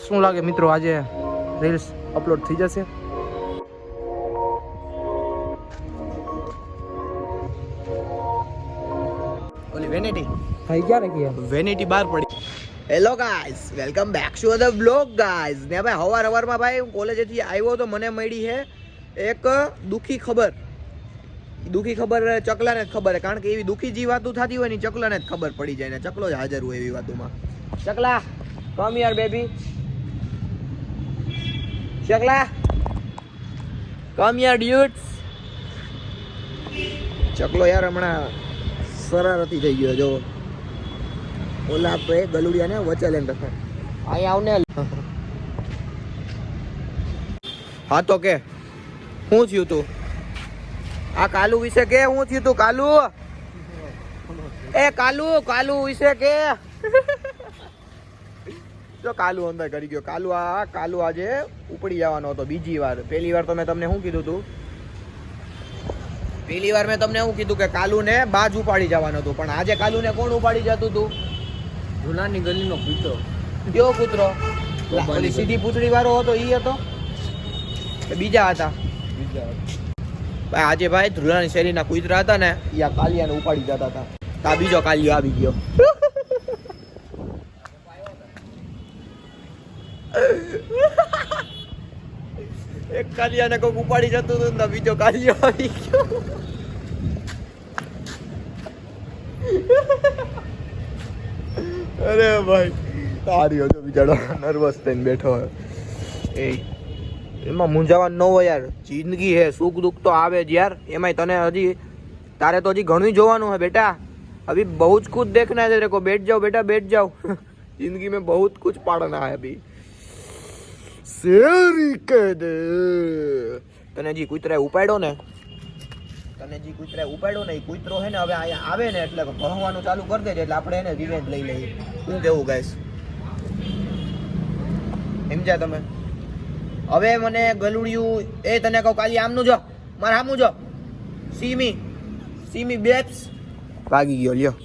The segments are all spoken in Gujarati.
શું લાગે મિત્રો, આજે રીલ્સ અપલોડ થઈ જશે? ઓલી વેનિટી ભાઈ ક્યારે ગયા? વેનિટી બહાર પડી. Hello guys, welcome back to the blog guys. ને ભાઈ હવારમાં ભાઈ હું કોલેજેથી આવ્યો તો મને મળી છે એક દુઃખી ખબર. ચકલાને જ ખબર, કારણ કે એવી દુઃખી જે વાતો થતી હોય ને ચકલાને જ ખબર પડી જાય ને ચકલો જ હાજર હોય એવી વાતોમાં. ચકલા કમ યાર બેબી, ચકલા કમ યાર ડ્યુટ્સ. ચકલો યાર હમણાં શરારતી થઈ ગયો. જો ઓલા આપણે ગલુડિયાને વચ્ચે લઈને રખે. અહીંયા આવને. હા તો કે શું થયું તું? આ કાલુ વિશે કે શું થયું તું? કાલુ કાલુ વિશે કે. જો કાલુ અંદર કરી ગયો. કાલુ આજે ઉપડી જવાનો હતો બીજી વાર. પહેલી વાર તો મેં તમને શું કીધું તું? કે કાલુને બાજ ઉપાડી જવાનો હતો, પણ આજે કાલુને કોણ ઉપાડી જતું હતું? જુનાની ગલીનો કૂતરો. કયો કૂતરો? ઓલી સીધી પૂંછડી વાળો હતો ઈ હતો કે બીજા હતા? ભાઈ આજે ભાઈ ધ્રુલાની શેરીના કૂતરા હતા ને ઈ આ કાલિયાને ઉપાડી જતા હતા. આ બીજો કાલિયો આવી ગયો. એક કાલિયાને કોક ઉપાડી જતું હતું ને બીજો કાલિયો આવી ગયો. અરે ભાઈ તારી હતો બિચારો નર્વસ થઈને બેઠો હોય. એમાં મૂંઝાવાનું ન હોય યાર. જિંદગી હે, સુખ દુઃખ તો આવે જ યાર. એમાંય તને તારે તો હજી ઘણું જોવાનું है बेटा. अभी बहुत कुछ देखना है तेरे को. बैठ जाओ बेटा, बैठ जाओ. जिंदगी में बहुत कुछ पढ़ना है अभी. शेरी कह दे. તને જી કૂતરાએ ઉપાડ્યો ને એ કૂતરો હે ને હવે અહીંયા આવે ને એટલે ભણવાનું ચાલુ કરી દેજે, એટલે આપણે એને રિવેન્જ લઈ લઈએ. શું કેવું ગાઈસ? સમજ્યા તમે? હવે મને ગલુડિયું એ તને કહું કાલી આમનું જો, મારે આમનું જો. સીમી બેબ્સ ભાગી ગયો. લ્યો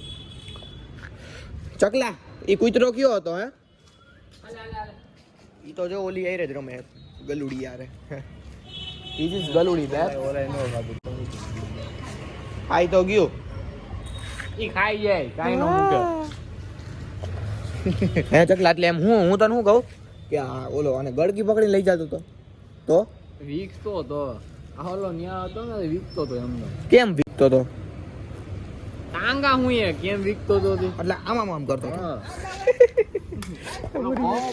ચકલા, એ કૂતરો કયો હતો? હે ઈ તો જો ઓલી આરે જ રમે ગલુડી યારે. ધીસ ઇઝ ગલુડી બેબ. ખાઈ તો ગયો. ઈ ખાઈ જાય, કાઈ ન મૂકે. હે ચકલા, એટલે એમ હું તને શું કહું કે આ ઓલો અને ગળકી પકડીને લઈ જતો તો વીકતો તો ઓલો ન્યા હતો ને, વીકતો તો એમને. કેમ વીકતો તો? ટાંગા હું એ કેમ વીકતો તો? એટલે આમ કરતો હતો.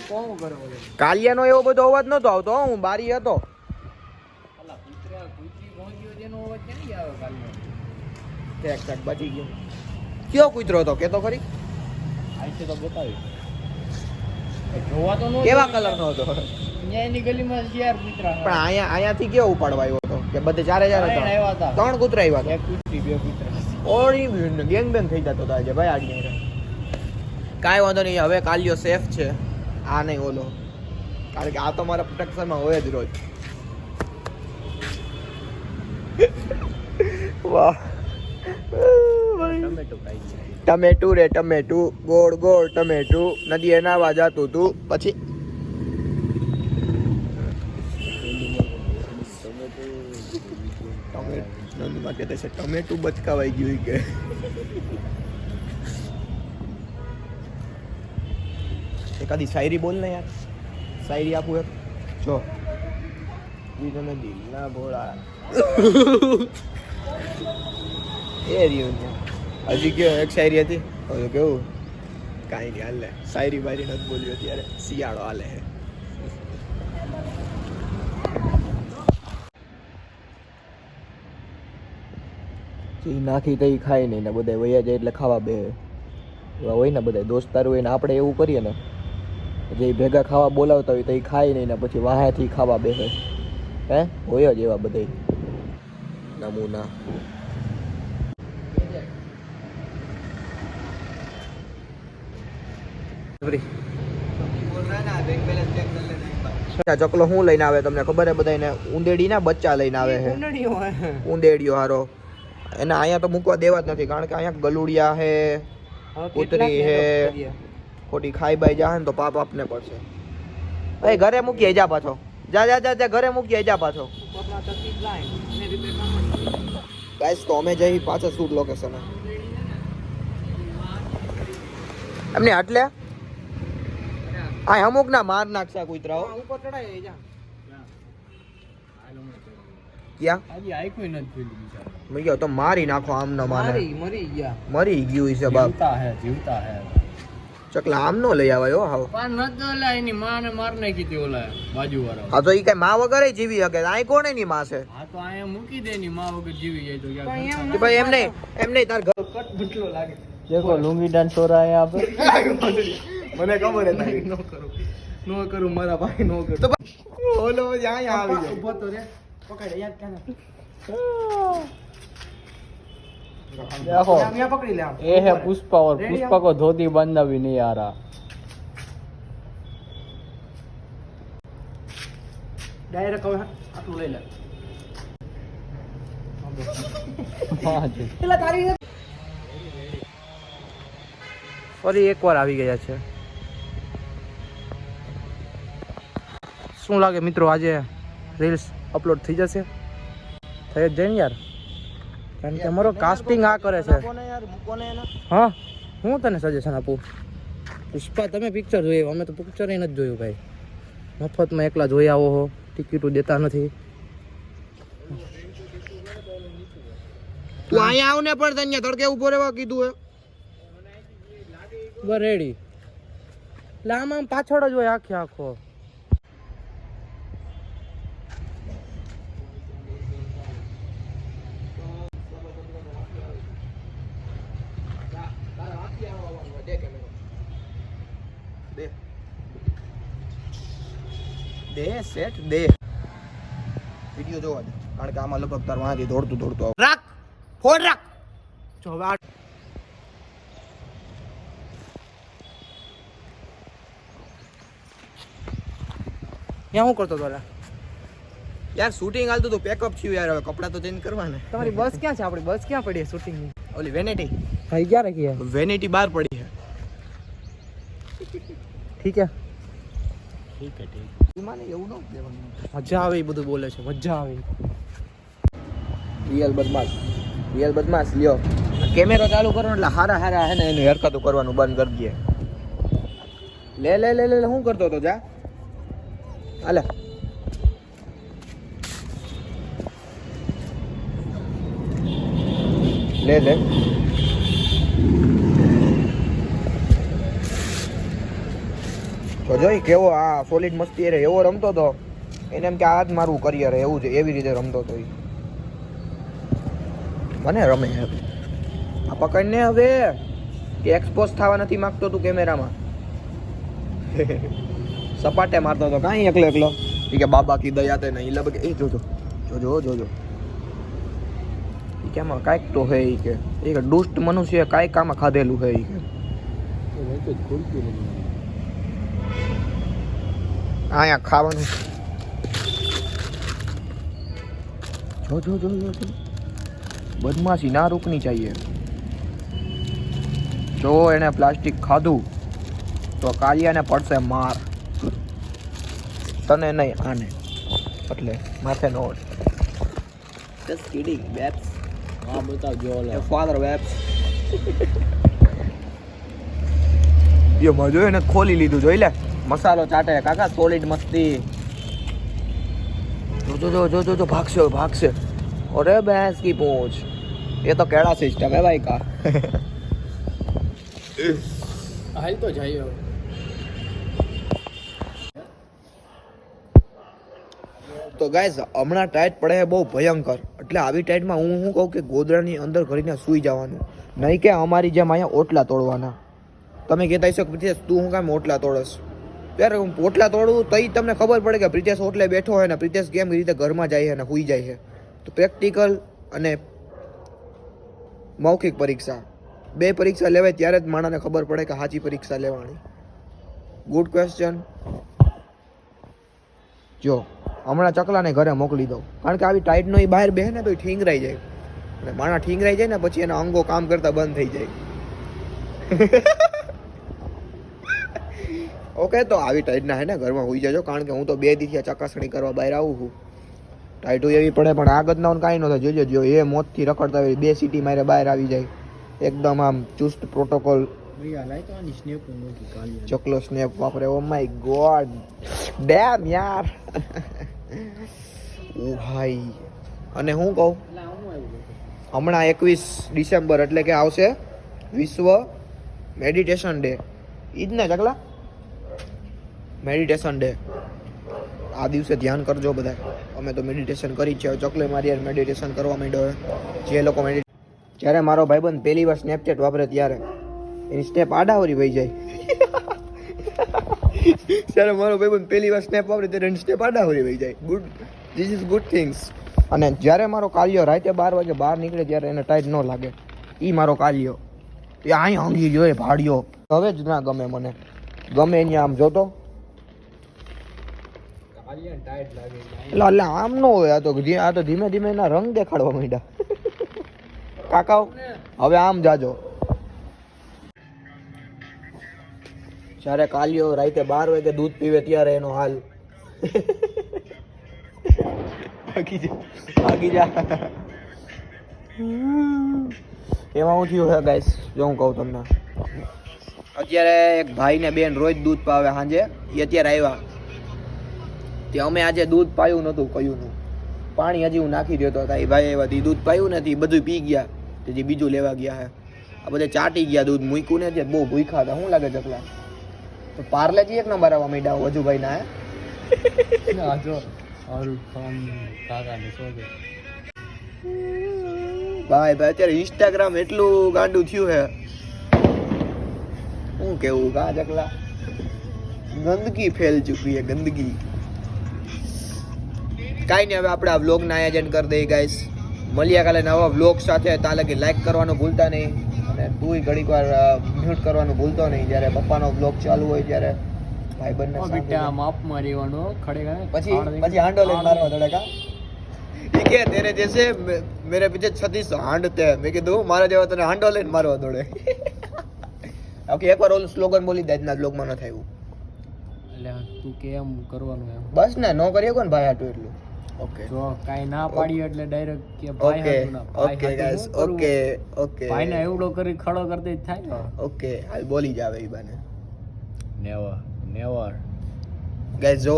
કોમ કરે કાલિયાનો એવો બધો અવાજ નતો આવતો. હું બારી હતો. બચી ગયો. કયો કૂતરો હતો કેતો ખરી? તો બતાવી જોવા તો નો. કેવા કલરનો હતો? એની ગલીમાં યાર કૂતરા. પણ અહીંયાથી કેવો ઉપાડવા આવ્યો હતો? કે બધે ચારે હતા? 3 કૂતરા આવ્યા હતા. એક કૂતરી, 2 કૂતરા. ઓરી ગેંગ બેંગ થઈ જતો હતો આજે ભાઈ. આજે કાંઈ વાંધો નહીં. હવે કાલિયો સેફ છે. આ નહીં ઓલો, કારણ કે આ તો મારા પ્રોટેક્શનમાં હોય જ રોજ. વાહ ટમેટું રે ટમેટું, ગોળ ગોળ ટમેટું. નદીએ નાવા જાતું તું પછી ટમેટું બચકાવાઈ ગયું કે એકાદી શાયરી બોલ ને યાર. શાયરી આપું એક જો. તમે દિલના ભોળા એ રહ્યું હજી કયો એક શાયરી હતી. કેવું કાંઈ નહીં હાલે. શાયરી બાયરી નથી બોલ્યો અત્યારે. શિયાળો હાલે હે. નાખી તો ખાય નહીં ને બધા વયા જાય એટલે ખાવા બે હોય ને બધા દોસ્તાર હોય ને આપણે એવું કરીએ ને જે ભેગા ખાવા બોલાવતા હોય તો એ ખાય નહીં ને પછી વાહાથી ખાવા બેસે. હે હોય જ એવા બધા નમૂના. ચકલો શું લઈને આવે તમને ખબર હે? બધાને ઉંદેડી ના બચ્ચા લઈને આવે છે. ઉંદેડીઓ હારો એને અહીંયા તો મૂકવા દેવા જ નથી, કારણ કે અહીંયા ગલુડિયા હે, કૂતરી હે, ખોટી ખાઈ બાઈ જાય ને તો પાપ આપને પડશે. એ ઘરે મૂકી જા પાછો. જા જા જા જા ઘરે મૂકી જા પાછો. ગાઈસ તો અમે જઈ પાછા શૂટ લોકેશન એમને એટલે આ અમુક ના માર નાખશા કૂતરાઓ ઉપર ચડાય જા ક્યાં આજે આઈકોઈ નથી ફીલ્ડ બિચારા મેં કહ્યું તો મારી નાખો આમ ન માને મરી ગયું છે બાપ જીવતા હે ચકલા આમ નો લઈ આવાયો હાવ પણ ન તો ઓલા એની માને માર નાખી હતી ઓલા બાજુવાળા હા તો ઈ કઈ માં વગર જીવી શકે આ કોને ની માં છે હા તો અહીંયા મૂકી દે ની માં વગર જીવી જાય તો ક્યાં કે ભાઈ એમ નહીં તાર ઘર કટ બટલો લાગે દેખો લુંગી ડાન્સ हो रहा है यहाँ पे મને ખબર હતી નો કરું મારા ભાઈ નો કરું તો ઓલો અહીંયા આવી જાય ઉભો તો રે પકડ યાદ ક્યાં देखो यहाँ पकड़ी ले ये है पुष्पा और पुष्पा को धोती बांधना भी नहीं आ रहा डायरेक्ट હવે આટલું લઈ લે हाँ जी પેલા તારી ફરી એકવાર આવી ગયા છે શું લાગે મિત્રો આજે રીલ્સ અપલોડ થઈ જશે થઈ જ જાય ને યાર કારણ કે અમારો કાસ્ટિંગ આ કરે છે હા હું તને સજેશન આપું પુષ્પા તમે પિક્ચર જોયું અમે તો પિક્ચર નથી જોયું ભાઈ મફતમાં એકલા જોઈ આવો હો ટિકિટો દેતા નથી તું અહીંયા આવ ને પણ તને તડકે ઉભો રહેવા કીધું હે બસ રેડી એટલે આમ પાછળ જ હોય આખે આખો દે સેટ દે વિડિયો જોવા દે કારણ કે આમાં લગભગ તાર વાંચી દોડતું દોડતું રાખ ફોન રાખ જો હવે ત્યાં શું કરતો હતો યાર શૂટિંગ હાલતું તો પેકઅપ થયું યાર હવે કપડાં તો ચેન્જ કરવા ને તમારી બસ ક્યાં છે આપણી બસ ક્યાં પડી શૂટિંગ ની ઓલી વેનિટી ભાઈ ક્યાં રાખી है વેનિટી બહાર પડી છે ठीक है માને એવું ન દેવાનું મજા આવે એ બધું બોલે છે મજા આવે રિયલ બદમાશ લ્યો કેમેરો ચાલુ કરો એટલે હારા હારા હે ને એની હરકતો કરવાનું બંધ કરી દે લે લે લે લે શું કરતો હતો જા હાલે લે લે તો જોઈ કેવો આ સોલિડ મસ્તી રે એવો રમતો તો એને એમ કે આ જ મારું કરિયર એવું છે એવી રીતે રમતો તો મને રમે આ પકડને હવે કે એક્સપોઝ થવા નથી માંગતો તું કેમેરામાં સપાટે મારતો તો કાંઈ એકલો કે બાબા કી દયા તે નહીં લબ એ જોજો જોજો જોજો એ કેમાં કાંઈક તો હે કે એક દુષ્ટ મનુષ્ય કાંઈક આમાં ખાધેલું હે કે અહીંયા ખાવાનું જો જો જો જો બદમાશી ના રૂકની ચાહીએ જો એને પ્લાસ્ટિક ખાધું તો કાલિયાને પડશે માર તને નહીં આને એટલે માથે નો જસ્ટ કિડિંગ વેબ્સ हाँ बताओ जो એ ફાધર વેબ્સ યો મજો એને ખોલી લીધું જોઈ લે મસાલો ચાટે કાકા સોલિડ મસ્તી જો જો જો જો જો ભાગશે ભાગશે અરે ભેંસ કી પૂંछ ये तो केड़ा सिस्टम है भाई का हाल तो जाइए તો ગાઈઝ હમણાં ટાઈટ પડે છે બહુ ભયંકર એટલે આવી ટાઈટમાં હું શું કહું કે ગોદડાની અંદર ઘડીને સૂઈ જવાનું નહીં કે અમારી જેમ અહીંયા ઓટલા તોડવાના તમે કહેતા હશો કે પ્રિતેશ તું હું કામ ઓટલા તોડસ યાર હું ઓટલા તોડું તો તમને ખબર પડે કે પ્રિતેશ ઓટલે બેઠો હોય ને પ્રિતેશ કેમ રીતે ઘરમાં જાય છે ને સૂઈ જાય છે તો પ્રેક્ટિકલ અને મૌખિક પરીક્ષા બે પરીક્ષા લેવાય ત્યારે જ માણસને ખબર પડે કે સાચી પરીક્ષા લેવાની ગુડ ક્વેશ્ચન જો હમણાં ચકલાને ઘરે મોકલી દઉં કારણ કે આવી ટાઈટનો એ બહાર બેસે ને તો એ ઠીંગરાઈ જાય અને માણા ઠીંગરાઈ જાય ને પછી એના અંગો કામ કરતા બંધ થઈ જાય ઓકે તો આવી ટાઈટના હે ને ઘરમાં હોઈ જજો કારણ કે હું તો 2 દિવસથી ચકાસણી કરવા બહાર આવું છું ટાઈટો એવી પડે પણ આ ગદનાઓને કાંઈ ન થાય જોજો જો એ મોતથી રખડતા હોય 2 સીટી મારે બહાર આવી જાય એકદમ આમ ચુસ્ત પ્રોટોકોલ ચકલો સ્નેપ વાપરે ઓ માય ગોડ ડેમ યાર ઓ ભાઈ અને હું કહું હમણાં 21 ડિસેમ્બર એટલે કે આવશે વિશ્વ મેડિટેશન ડે ઈ જ ને ચકલા મેડિટેશન ડે આ દિવસે ધ્યાન કરજો બધા અમે તો મેડિટેશન કરી છે ચકલે મારી યાર મેડિટેશન કરવા માંડ્યો જે લોકો જ્યારે મારો ભાઈબંધ પહેલી વાર સ્નેપચેટ વાપરે ત્યારે એની સ્નેપ આડાવરી વહી જાય જ્યારે મારો ભાઈબંધ પહેલી વાર સ્નેપ વાપરે ત્યારે એની સ્નેપ આડાવરી વહી જાય good this is good things અને જ્યારે મારો કાલિયો રાતે 12 વાગે બહાર નીકળે ત્યારે એને ટાઈટ ન લાગે ઈ મારો કાલિયો એ અહીં હંગી ગયો એ ભાડ્યો હવે જ ના ગમે મને ગમે અહીંયા આમ જોતો એટલે આમ ન હોય આ તો ધીમે ધીમે એના રંગ દેખાડવા માંડ્યા કાકાઓ હવે આમ જાજો જ્યારે કાલિયો રાતે 12 વાગે દૂધ પીવે ત્યારે એનો હાલ ભાગી જા એમાં હું થયું છે ગાઈસ જો હું કહું તમને અત્યારે એક ભાઈ ને બેન રોજ દૂધ પાવે સાંજે એ અત્યારે આવ્યા તે અમે આજે દૂધ પાયું નહોતું કયું પાણી હજી હું નાખી દેતો હતા એ ભાઈ આવ્યા દૂધ પાયું નથી બધું પી ગયા તેથી બીજું લેવા ગયા હે આ બધે ચાટી ગયા દૂધ મૂક્યું ને બહુ ભૂખ્યા હતા શું લાગે ચકલા તો પાર્લેજી એક નંબર આવવા માંડ્યા વજુભાઈ ના ભાઈ અત્યારે ઇન્સ્ટાગ્રામ એટલું ગાંડું થયું હે શું કેવું કા ચકલા ગંદકી ફેલ ચૂકી હે ગંદકી કાંઈ નહીં હવે આપણે આ વ્લોગના આયોજન કરી દઈએ ગાઈસ મળ્યા કાલે નવા વ્લોગ સાથે ત્યાં લગી લાઈક કરવાનું ભૂલતા નહીં અને તુંય ઘડીક વાર મ્યુટ કરવાનું ભૂલતો નહીં જ્યારે પપ્પાનો વ્લોગ ચાલુ હોય ત્યારે ભાઈબંધને બેટા માપ મારીવાનો ખડે પછી હાંડો લઈને મારવા દડે કા ઈ કે તેરે જૈસે મેરે પીછે 36 હાંડતે મેં કીધું મારા જેવા તને હાંડો લઈને મારવા દોડે ઓકે એકવાર ઓલું સ્લોગન બોલી દે આજના વ્લોગમાં ન થાય એટલે તું કેમ કરવાનું એમ બસ ને નો કરીએ કોણ ભાઈ હાટું એટલું ઓકે જો કાઈ ના પાડી એટલે ડાયરેક્ટ કે ભાઈ હાટું ના ઓકે ગાઈસ ઓકે ભાઈ ને એવડો કરી ખડો કરતે જ થાય ને ઓકે હાલ બોલી જાવે ઈ બાને નેવર ગાઈસ જો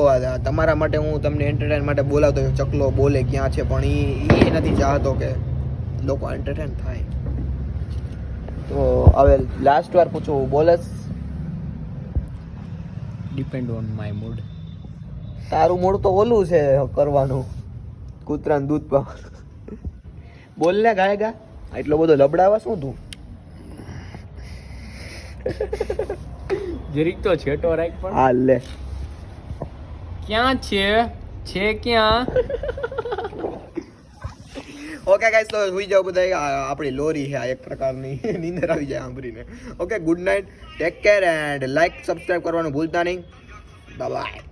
તમારા માટે હું તમને એન્ટરટેન માટે બોલાવતો ચકલો બોલે ક્યાં છે પણ ઈ નથી ચાહતો કે લોકો એન્ટરટેન થાય તો હવે લાસ્ટ વાર પૂછું bolus depend on my mood તારું મૂડ તો ઓલું છે કરવાનું કૂતરાને દૂધ પાવાનું બોલ ને ગાયગા એટલો બધો લબડાવા શું તું જરીક તો છેટો રાખ પણ હા લે ક્યાં છે ક્યાં ઓકે ગાઈસ તો સુઈ જાવ બધા આપણી લોરી છે આ એક પ્રકારની નીંદર આવી જાય સાંભળીને okay good night take care and like subscribe કરવાનું ભૂલતા નહીં બાય બાય